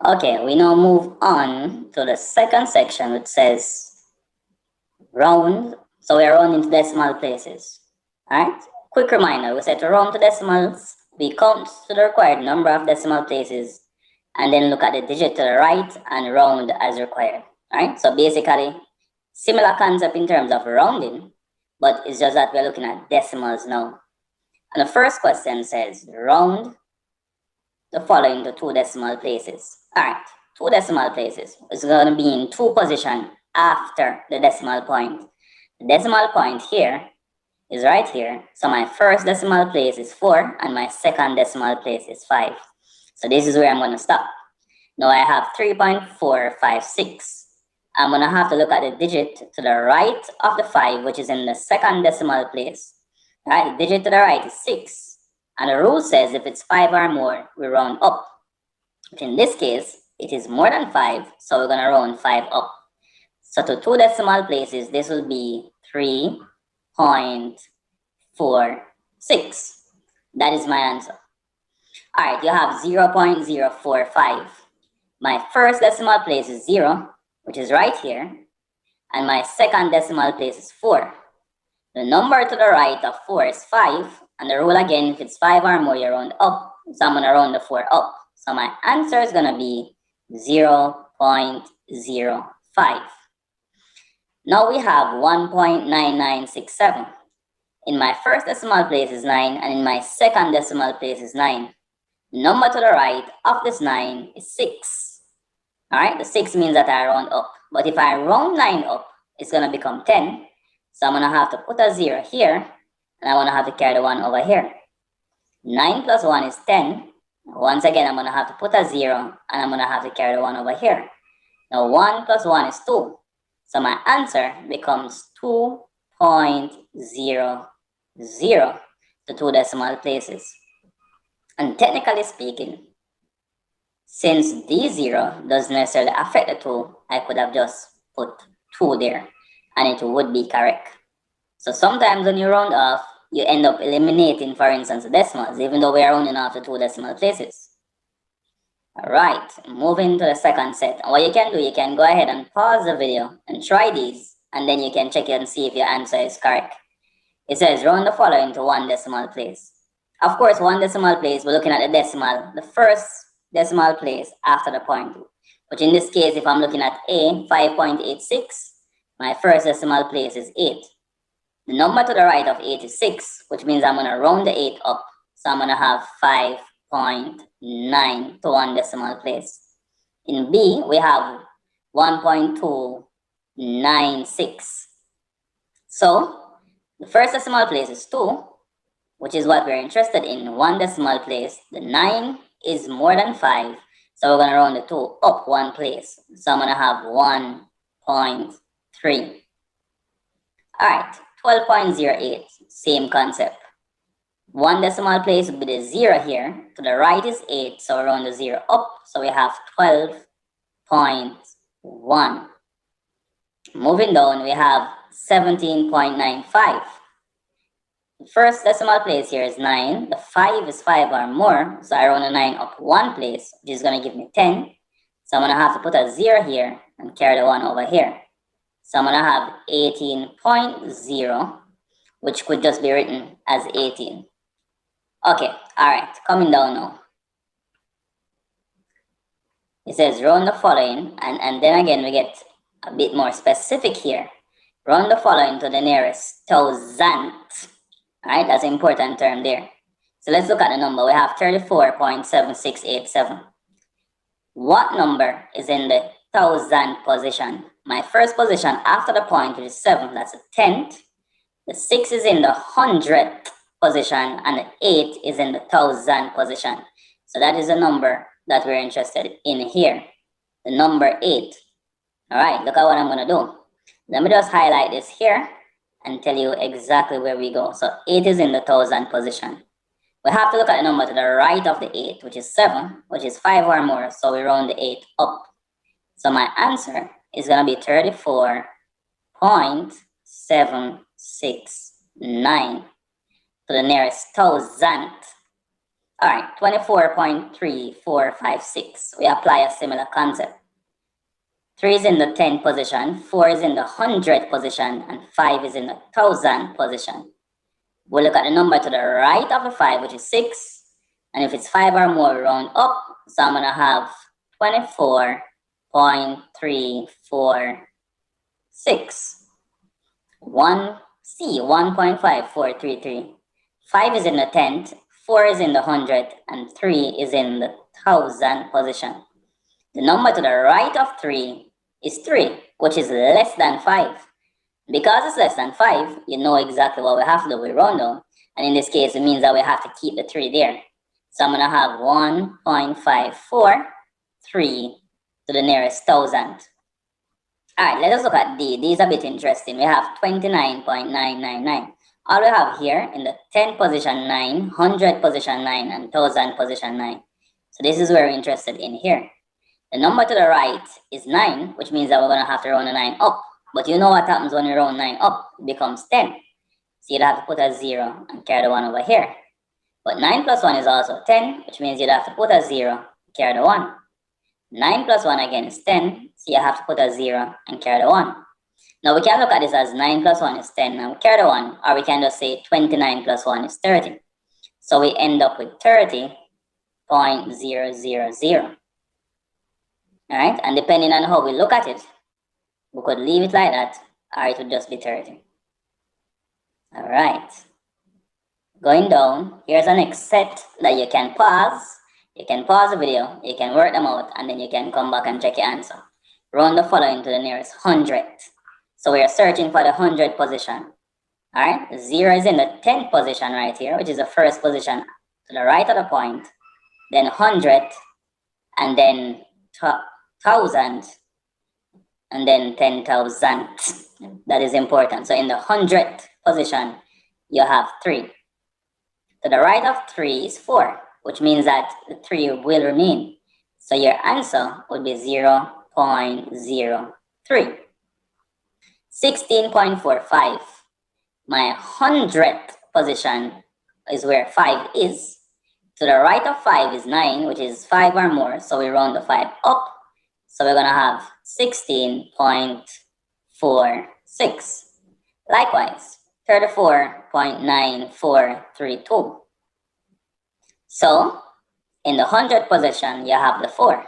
Okay, we now move on to the second section, which says round. So we're rounding to decimal places. Alright? Quick reminder, we said to round to decimals, we count to the required number of decimal places and then look at the digit to the right and round as required. Alright? So basically, similar concept in terms of rounding, but it's just that we're looking at decimals now. And the first question says round the following to two decimal places. Alright, two decimal places. It's going to be in two positions after the decimal point. The decimal point here is right here. So my first decimal place is 4 and my second decimal place is 5. So this is where I'm going to stop. Now I have 3.456. I'm going to have to look at the digit to the right of the 5, which is in the second decimal place. Right, the digit to the right is 6. And the rule says if it's 5 or more, we round up. But in this case, it is more than 5, so we're going to round 5 up. So to two decimal places, this will be 3.46. That is my answer. Alright, you have 0.045. My first decimal place is 0, which is right here. And my second decimal place is 4. The number to the right of 4 is 5. And the rule again, if it's 5 or more, you round up. So I'm going to round the 4 up. So my answer is going to be 0.05. Now we have 1.9967. In my first decimal place is 9, and in my second decimal place is 9. The number to the right of this 9 is 6. Alright, the 6 means that I round up. But if I round 9 up, it's going to become 10. So I'm going to have to put a 0 here, and I'm going to have to carry the 1 over here. 9 plus 1 is 10. Once again, I'm going to have to put a 0, and I'm going to have to carry the 1 over here. Now 1 plus 1 is 2. So my answer becomes 2.00 to two decimal places. And technically speaking, since D0 doesn't necessarily affect the 2, I could have just put 2 there and it would be correct. So sometimes when you round off, you end up eliminating, for instance, the decimals, even though we are rounding off to two decimal places. Alright, moving to the second set. And what you can do, you can go ahead and pause the video and try these, and then you can check it and see if your answer is correct. It says round the following to one decimal place. Of course, one decimal place, we're looking at the decimal, the first decimal place after the point. Which in this case, if I'm looking at A, 5.86, my first decimal place is 8. The number to the right of 8 is 6, which means I'm going to round the 8 up. So I'm going to have 5.9 to one decimal place. In B, we have 1.296. So the first decimal place is 2, which is what we're interested in. One decimal place, the 9 is more than 5. So we're going to round the 2 up one place. So I'm going to have 1.3. Alright, 12.08, same concept. One decimal place would be the 0 here. To the right is 8, so round the 0 up. So we have 12.1. Moving down, we have 17.95. The first decimal place here is 9. The 5 is 5 or more, so I round the 9 up one place, which is going to give me 10. So I'm going to have to put a 0 here and carry the 1 over here. So I'm going to have 18.0, which could just be written as 18. Okay, alright, coming down now. It says round the following, and then again we get a bit more specific here. Round the following to the nearest thousandth. Alright, that's an important term there. So let's look at the number. We have 34.7687. What number is in the thousandth position? My first position after the point, which is 7, that's a tenth. The 6 is in the hundredth position, and the 8 is in the thousandth position. So that is the number that we're interested in here, the number 8. Alright, look at what I'm going to do. Let me just highlight this here and tell you exactly where we go. So 8 is in the thousandth position. We have to look at the number to the right of the 8, which is 7, which is 5 or more, so we round the 8 up. So my answer is going to be 34.769 to the nearest thousandth. All right, 24.3456. We apply a similar concept. 3 is in the 10th position, 4 is in the 100th position, and 5 is in the 1000th position. We'll look at the number to the right of the 5, which is 6. And if it's 5 or more, round up. So I'm going to have 24.346. 1.5433. 5 is in the 10th, 4 is in the 100th, and 3 is in the 1000th position. The number to the right of 3 is 3, which is less than 5. Because it's less than 5, you know exactly what we have to do. We round down. And in this case, it means that we have to keep the 3 there. So I'm going to have 1.543 to the nearest thousandth. All right, let us look at D. D is a bit interesting. We have 29.999. All we have here in the 10th position 9, 100th position 9, and 1000th position 9. So this is where we're interested in here. The number to the right is 9, which means that we're going to have to round the 9 up. But you know what happens when you round 9 up? It becomes 10. So you'd have to put a 0 and carry the 1 over here. But 9 plus 1 is also 10, which means you'd have to put a 0, carry the 1. 9 plus 1 again is 10, so you have to put a 0 and carry the 1. Now we can look at this as 9 plus 1 is 10 and we carry the 1, or we can just say 29 plus 1 is 30. So we end up with 30.000. Alright, and depending on how we look at it, we could leave it like that, or it would just be 30. Alright. Going down, here's the next set that you can pause. You can pause the video, you can work them out, and then you can come back and check your answer. Round the following to the nearest hundredth. So we are searching for the 100th position. Alright, 0 is in the 10th position right here, which is the first position to the right of the point. Then 100th, and then 1000, and then 10,000th. That is important. So in the 100th position, you have 3. To the right of 3 is 4, which means that the 3 will remain. So your answer would be 0.03. 16.45. My 100th position is where 5 is. To the right of 5 is 9, which is 5 or more. So we round the 5 up. So we're going to have 16.46. Likewise, 34.9432. So, in the 100th position, you have the 4.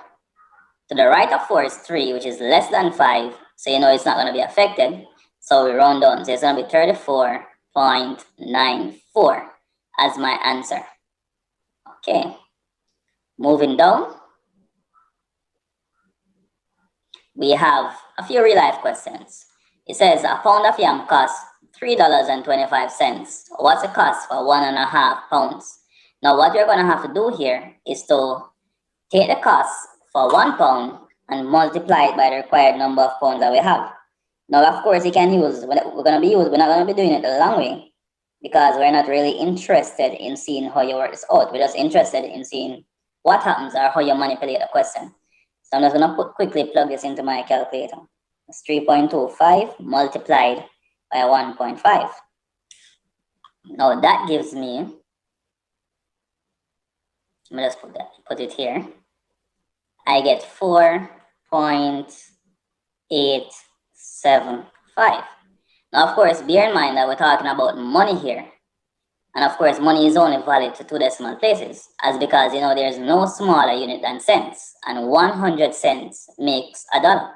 To the right of 4 is 3, which is less than 5. So you know it's not going to be affected. So we round down. So it's going to be 34.94 as my answer. Okay. Moving down. We have a few real life questions. It says a pound of yam costs $3.25. What's the cost for 1.5 pounds? Now what you're going to have to do here is to take the cost for 1 pound and multiply it by the required number of pounds that we have. Now of course you can use, we're not going to be doing it the long way, because we're not really interested in seeing how you work this out. We're just interested in seeing what happens or how you manipulate the question. So I'm just going to quickly plug this into my calculator. It's 3.25 multiplied by 1.5. Now that gives me, let me just put it here. I get 4.875. Now of course, bear in mind that we're talking about money here. And of course, money is only valid to 2 decimal places, as because, you know, there's no smaller unit than cents, and 100 cents makes $1.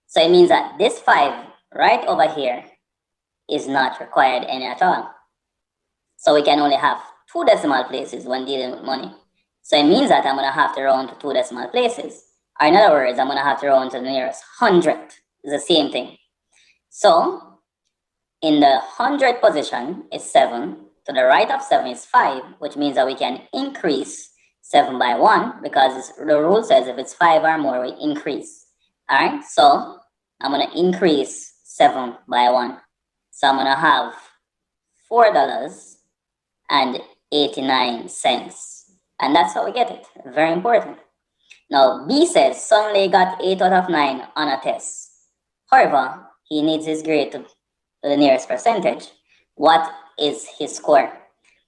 So it means that this 5 right over here is not required any at all. So we can only have 2 decimal places when dealing with money. So it means that I'm going to have to round to 2 decimal places. Or in other words, I'm going to have to round to the nearest hundredth. It's the same thing. So in the 100th position is 7. To the right of 7 is 5, which means that we can increase 7 by 1, because the rule says if it's 5 or more, we increase. Alright, so I'm going to increase 7 by 1. So I'm going to have $4.89. And that's how we get it. Very important. Now, B says Sunley got 8 out of 9 on a test. However, he needs his grade to the nearest percentage. What is his score?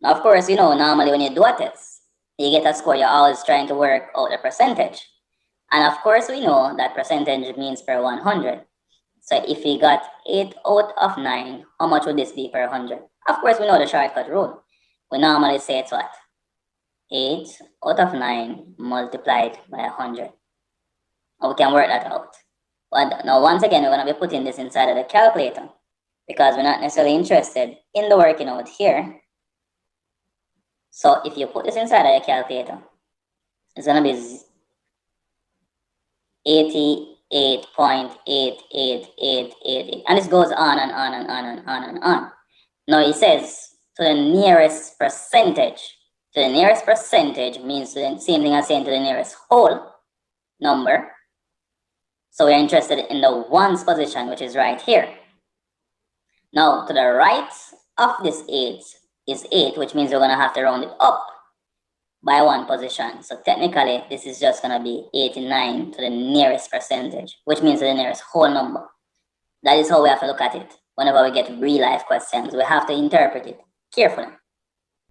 Now, of course, you know, normally when you do a test, you get a score, you're always trying to work out the percentage. And of course, we know that percentage means per 100. So if we got 8 out of 9, how much would this be per 100? Of course, we know the shortcut rule. We normally say it's what? 8 out of 9 multiplied by 100. And we can work that out. But now, once again, we're going to be putting this inside of the calculator because we're not necessarily interested in the working out here. So if you put this inside of the calculator, it's going to be 88.88888, and this goes on and on and on and on and on. Now it says to the nearest percentage. To the nearest percentage means the same thing as saying to the nearest whole number. So we're interested in the ones position, which is right here. Now to the right of this 8 is 8, which means we're going to have to round it up by 1 position. So technically, this is just going to be 89 to the nearest percentage, which means to the nearest whole number. That is how we have to look at it. Whenever we get real life questions, we have to interpret it carefully.